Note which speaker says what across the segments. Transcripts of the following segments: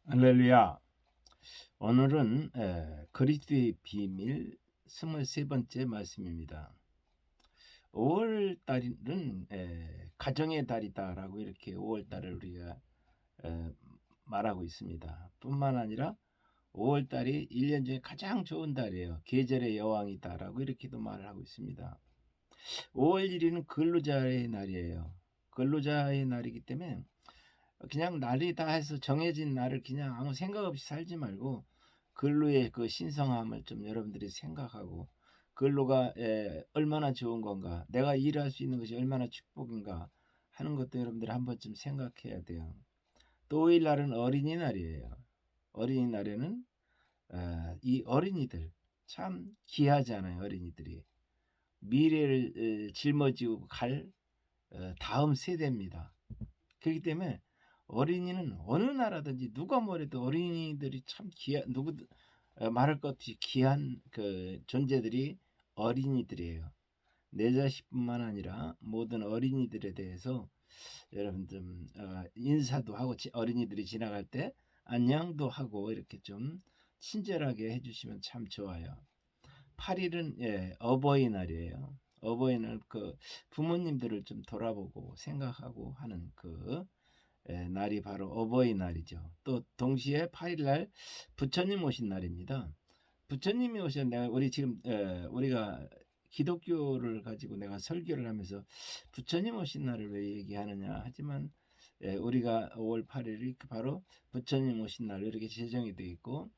Speaker 1: 할렐루야. 오늘은 그리스도의 비밀 23번째 말씀입니다. 5월 달은 가정의 달이다라고 이렇게 5월 달을 우리가 에, 말하고 있습니다. 뿐만 아니라 5월 달이 1년 중에 가장 좋은 달이에요. 계절의 여왕이다라고 이렇게도 말을 하고 있습니다. 5월 1일은 근로자의 날이에요. 근로자의 날이기 때문에 그냥 날이 다 해서 정해진 날을 그냥 아무 생각 없이 살지 말고 근로의 그 신성함을 좀 여러분들이 생각하고 근로가 얼마나 좋은 건가, 내가 일할 수 있는 것이 얼마나 축복인가 하는 것도 여러분들이 한 번쯤 생각해야 돼요. 또 5일 날은 어린이날이에요. 어린이날에는 이 어린이들 참 귀하잖아요. 어린이들이 미래를 짊어지고 갈 다음 세대입니다. 그렇기 때문에 어린이는 어느 나라든지 누가 뭐래도 어린이들이 참 귀한, 누구 말할 것 없이 귀한 그 존재들이 어린이들이에요. 내 자식뿐만 아니라 모든 어린이들에 대해서 여러분 좀 인사도 하고 어린이들이 지나갈 때 안녕도 하고 이렇게 좀 친절하게 해주시면 참 좋아요. 8일은 어버이날이에요. 어버이날 그 부모님들을 좀 돌아보고 생각하고 하는 그 날이 바로 어버이날이죠. 또 동시에 8일날 부처님 오신 날입니다. 부처님이 오신 내가 우리 지금 우리가 기독교를 가지고 내가 설교를 하면서 부처님 오신 날을 왜 얘기하느냐 하지만 우리가 5월 8일이 바로 부처님 오신 날로 이렇게 제정이 되어 있고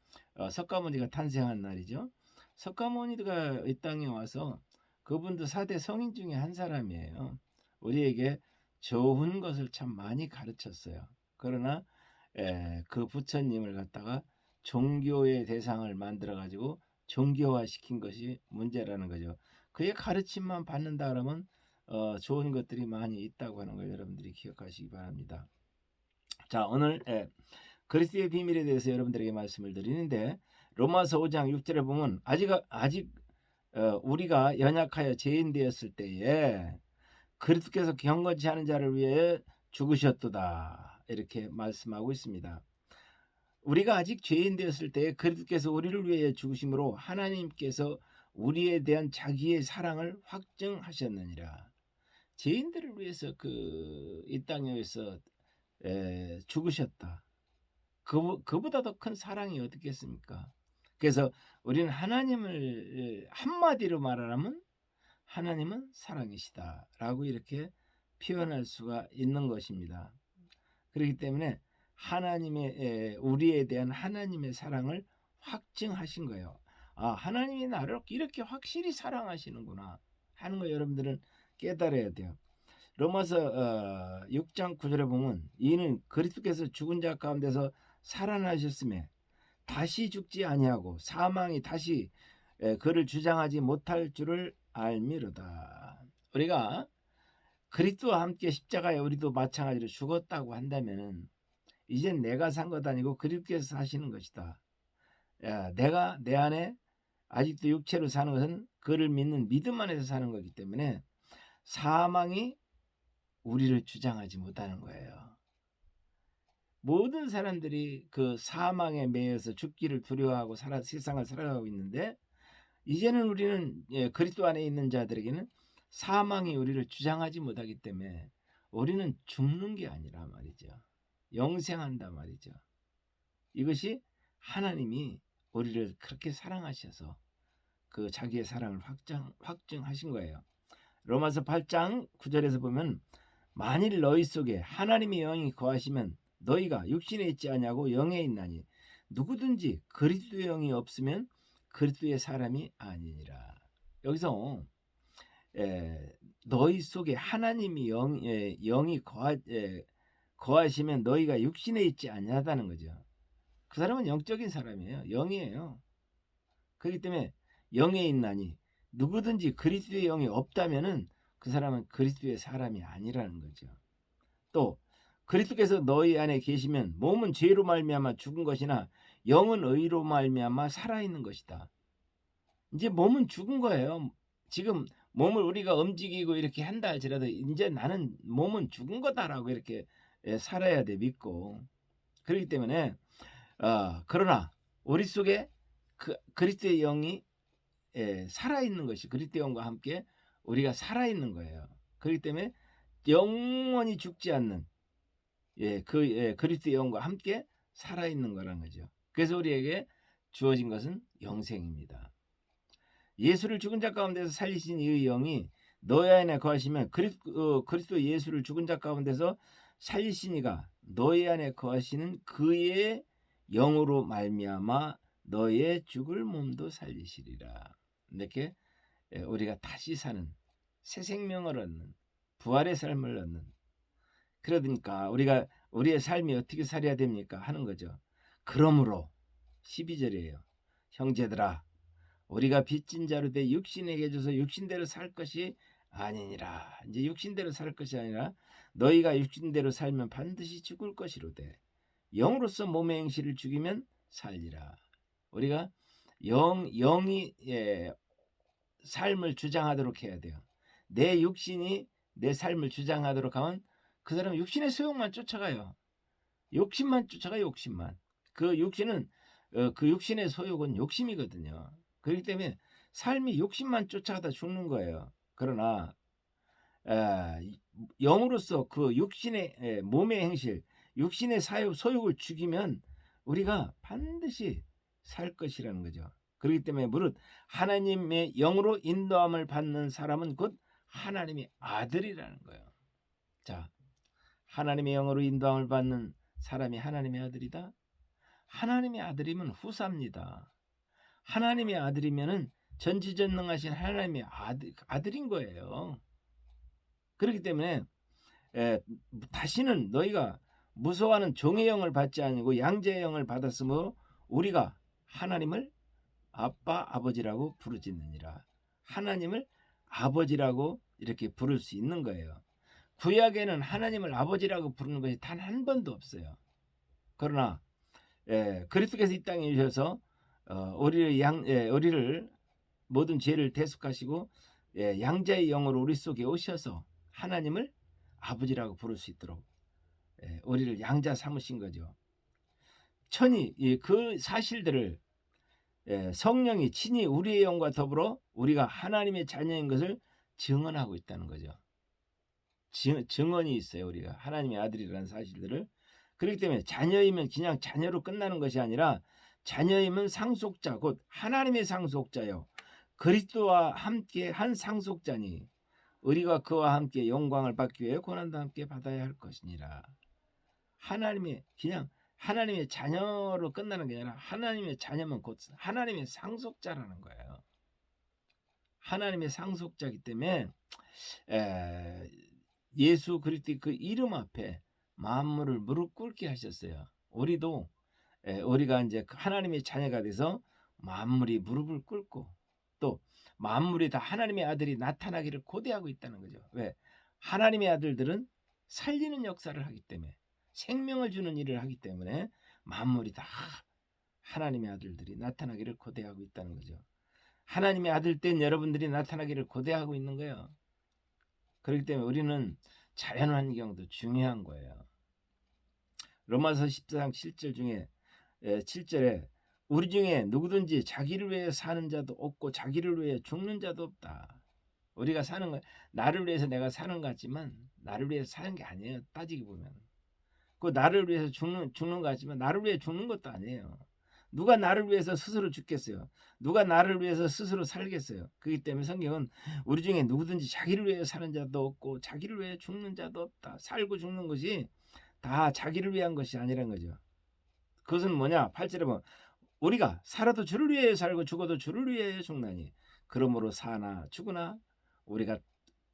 Speaker 1: 석가모니가 탄생한 날이죠. 석가모니가 이 땅에 와서 그분도 4대 성인 중에 한 사람이에요. 우리에게 좋은 것을 참 많이 가르쳤어요. 그러나 그 부처님을 갖다가 종교의 대상을 만들어 가지고 종교화 시킨 것이 문제라는 거죠. 그의 가르침만 받는다 그러면 좋은 것들이 많이 있다고 하는 걸 여러분들이 기억하시기 바랍니다. 자, 오늘 그리스도의 비밀에 대해서 여러분들에게 말씀을 드리는데 로마서 5장 6절에 보면 아직 우리가 연약하여 죄인 되었을 때에 그리스도께서 경건치 않은 자를 위해 죽으셨도다 이렇게 말씀하고 있습니다. 우리가 아직 죄인 되었을 때 그리스도께서 우리를 위해 죽으심으로 하나님께서 우리에 대한 자기의 사랑을 확증하셨느니라. 죄인들을 위해서 이 땅에서 죽으셨다. 그보다 더 큰 사랑이 어떻겠습니까? 그래서 우리는 하나님을 한마디로 말하면 하나님은 사랑이시다라고 이렇게 표현할 수가 있는 것입니다. 그렇기 때문에 하나님의 우리에 대한 하나님의 사랑을 확증하신 거예요. 아, 하나님이 나를 이렇게 확실히 사랑하시는구나 하는 거 여러분들은 깨달아야 돼요. 로마서 6장 9절에 보면 이는 그리스도께서 죽은 자 가운데서 살아나셨음에 다시 죽지 아니하고 사망이 다시 그를 주장하지 못할 줄을 알미로다. 우리가 그리스도와 함께 십자가에 우리도 마찬가지로 죽었다고 한다면 이젠 내가 산 것 아니고 그리스도께서 사시는 것이다. 내가 내 안에 아직도 육체로 사는 것은 그를 믿는 믿음 안에서 사는 거기 때문에 사망이 우리를 주장하지 못하는 거예요. 모든 사람들이 그 사망에 매여서 죽기를 두려워하고 세상을 살아가고 있는데 이제는 우리는 그리스도 안에 있는 자들에게는 사망이 우리를 주장하지 못하기 때문에 우리는 죽는 게 아니라 말이죠. 영생한다 말이죠. 이것이 하나님이 우리를 그렇게 사랑하셔서 그 자기의 사랑을 확증하신 거예요. 로마서 8장 9절에서 보면 만일 너희 속에 하나님의 영이 거하시면 너희가 육신에 있지 아니하고 영에 있나니 누구든지 그리스도의 영이 없으면 그리스도의 사람이 아니니라. 여기서 너희 속에 하나님이 영이 거하시면 너희가 육신에 있지 아니하다는 거죠. 그 사람은 영적인 사람이에요. 영이에요. 그렇기 때문에 영에 있나니 누구든지 그리스도의 영이 없다면은 그 사람은 그리스도의 사람이 아니라는 거죠. 또 그리스도께서 너희 안에 계시면 몸은 죄로 말미암아 죽은 것이나 영은 의로 말미암아 살아 있는 것이다. 이제 몸은 죽은 거예요. 지금 몸을 우리가 움직이고 이렇게 한다 할지라도 이제 나는 몸은 죽은 거다라고 이렇게 살아야 돼 믿고. 그렇기 때문에 그러나 우리 속에 그리스도의 영이 살아있는 것이 그리스도의 영과 함께 우리가 살아있는 거예요. 그렇기 때문에 영원히 죽지 않는 그리스도의 영과 함께 살아있는 거라는 거죠. 그래서 우리에게 주어진 것은 영생입니다. 예수를 죽은 자 가운데서 살리신 이의 영이 너희 안에 거하시면 그리스도 예수를 죽은 자 가운데서 살리신 이가 너희 안에 거하시는 그의 영으로 말미암아 너의 죽을 몸도 살리시리라. 이렇게 우리가 다시 사는 새 생명을 얻는 부활의 삶을 얻는, 그러니까 우리가 우리의 삶이 어떻게 살아야 됩니까 하는 거죠. 그러므로 12절이에요. 형제들아 우리가 빚진 자로 돼 육신에게 줘서 육신대로 살 것이 아니니라. 이제 육신대로 살 것이 아니라 너희가 육신대로 살면 반드시 죽을 것이로되 영으로서 몸의 행실을 죽이면 살리라. 우리가 영이 삶을 주장하도록 해야 돼요. 내 육신이 내 삶을 주장하도록 하면 그 사람은 육신의 소욕만 쫓아가요. 욕심만 쫓아가. 욕심만. 그 육신은 그 육신의 소욕은 욕심이거든요. 그렇기 때문에 삶이 욕심만 쫓아가다 죽는 거예요. 그러나 영으로서 그 육신의 몸의 행실, 육신의 소욕을 죽이면 우리가 반드시 살 것이라는 거죠. 그렇기 때문에 무릇 하나님의 영으로 인도함을 받는 사람은 곧 하나님의 아들이라는 거예요. 자, 하나님의 영으로 인도함을 받는 사람이 하나님의 아들이다. 하나님의 아들이면 후사입니다. 하나님의 아들이면은 전지전능하신 하나님의 아들인 거예요. 그렇기 때문에 다시는 너희가 무서워하는 종의 영을 받지 아니고 양자의 영을 받았으므로 우리가 하나님을 아빠 아버지라고 부르짖느니라. 하나님을 아버지라고 이렇게 부를 수 있는 거예요. 구약에는 하나님을 아버지라고 부르는 것이 단 한 번도 없어요. 그러나 그리스도께서 이 땅에 오셔서 우리를 모든 죄를 대속하시고 양자의 영으로 우리 속에 오셔서 하나님을 아버지라고 부를 수 있도록 우리를 양자 삼으신 거죠. 천이 그 사실들을 성령이 친히 우리의 영과 더불어 우리가 하나님의 자녀인 것을 증언하고 있다는 거죠. 증언이 있어요. 우리가 하나님의 아들이라는 사실들을. 그렇기 때문에 자녀이면 그냥 자녀로 끝나는 것이 아니라 자녀이면 상속자, 곧 하나님의 상속자요. 그리스도와 함께 한 상속자니 우리가 그와 함께 영광을 받기 위해 고난도 함께 받아야 할 것이니라. 그냥 하나님의 자녀로 끝나는 게 아니라 하나님의 자녀면 곧 하나님의 상속자라는 거예요. 하나님의 상속자이기 때문에 예수 그리스도의 그 이름 앞에 만물을 무릎 꿇게 하셨어요. 우리가 이제 하나님의 자녀가 돼서 만물이 무릎을 꿇고 또 만물이 다 하나님의 아들이 나타나기를 고대하고 있다는 거죠. 왜? 하나님의 아들들은 살리는 역사를 하기 때문에, 생명을 주는 일을 하기 때문에 만물이 다 하나님의 아들들이 나타나기를 고대하고 있다는 거죠. 하나님의 아들 된 여러분들이 나타나기를 고대하고 있는 거예요. 그렇기 때문에 우리는 자연환경도 중요한 거예요. 로마서 14장 7절 중에 7절에 우리 중에 누구든지 자기를 위해 사는 자도 없고 자기를 위해 죽는 자도 없다. 우리가 사는 거 나를 위해서 내가 사는 것 같지만 나를 위해서 사는 게 아니에요. 따지기 보면. 그 나를 위해서 죽는 것 같지만 나를 위해 죽는 것도 아니에요. 누가 나를 위해서 스스로 죽겠어요? 누가 나를 위해서 스스로 살겠어요? 그렇기 때문에 성경은 우리 중에 누구든지 자기를 위해 사는 자도 없고 자기를 위해 죽는 자도 없다. 살고 죽는 것이 다 자기를 위한 것이 아니란 거죠. 그것은 뭐냐? 8절에 보면 우리가 살아도 주를 위해 살고 죽어도 주를 위해 죽나니 그러므로 사나 죽으나 우리가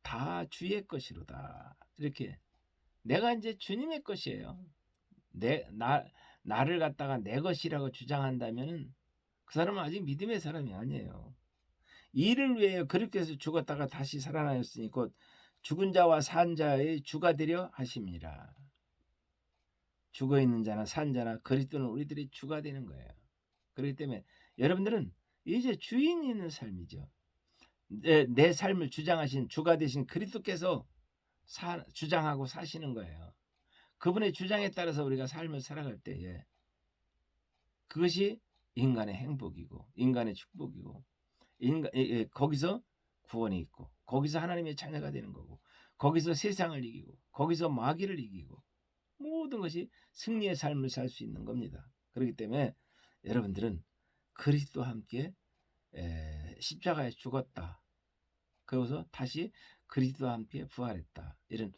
Speaker 1: 다 주의 것이로다. 이렇게 내가 이제 주님의 것이에요. 나를 갖다가 내 것이라고 주장한다면은 그 사람은 아직 믿음의 사람이 아니에요. 이를 위해 그렇게 해서 죽었다가 다시 살아나셨으니 곧 죽은 자와 산 자의 주가 되려 하심이라. 죽어 있는 자나 산 자나 그리스도는 우리들이 주가 되는 거예요. 그렇기 때문에 여러분들은 이제 주인이 있는 삶이죠. 내 삶을 주장하신 주가 되신 그리스도께서 주장하고 사시는 거예요. 그분의 주장에 따라서 우리가 삶을 살아갈 때에 그것이 인간의 행복이고 인간의 축복이고 거기서 구원이 있고 거기서 하나님의 자녀가 되는 거고 거기서 세상을 이기고 거기서 마귀를 이기고 모든 것이 승리의 삶을 살 수 있는 겁니다. 그렇기 때문에 여러분들은 그리스도와 함께 십자가에 죽었다. 그러고서 다시 그리스도와 함께 부활했다. 이런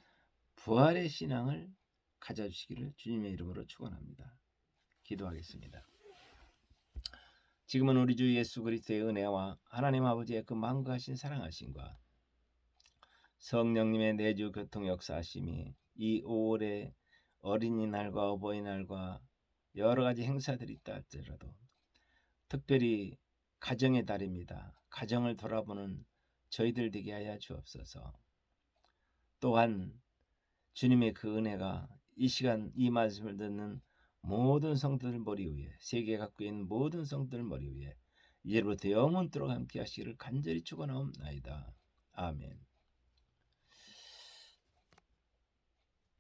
Speaker 1: 부활의 신앙을 가져주시기를 주님의 이름으로 축원합니다. 기도하겠습니다. 지금은 우리 주 예수 그리스도의 은혜와 하나님 아버지의 그 만고하신 사랑하심과 성령님의 내주 교통 역사하심이 이 5월에 어린이날과 어버이날과 여러 가지 행사들이 있다 할지라도 특별히 가정의 달입니다. 가정을 돌아보는 저희들 되게 하여 주옵소서. 또한 주님의 그 은혜가 이 시간 이 말씀을 듣는 모든 성도들 머리 위에 세계 갖고 있는 모든 성도들 머리 위에 이제부터 영원토록 함께 하시기를 간절히 축원하옵나이다. 아멘.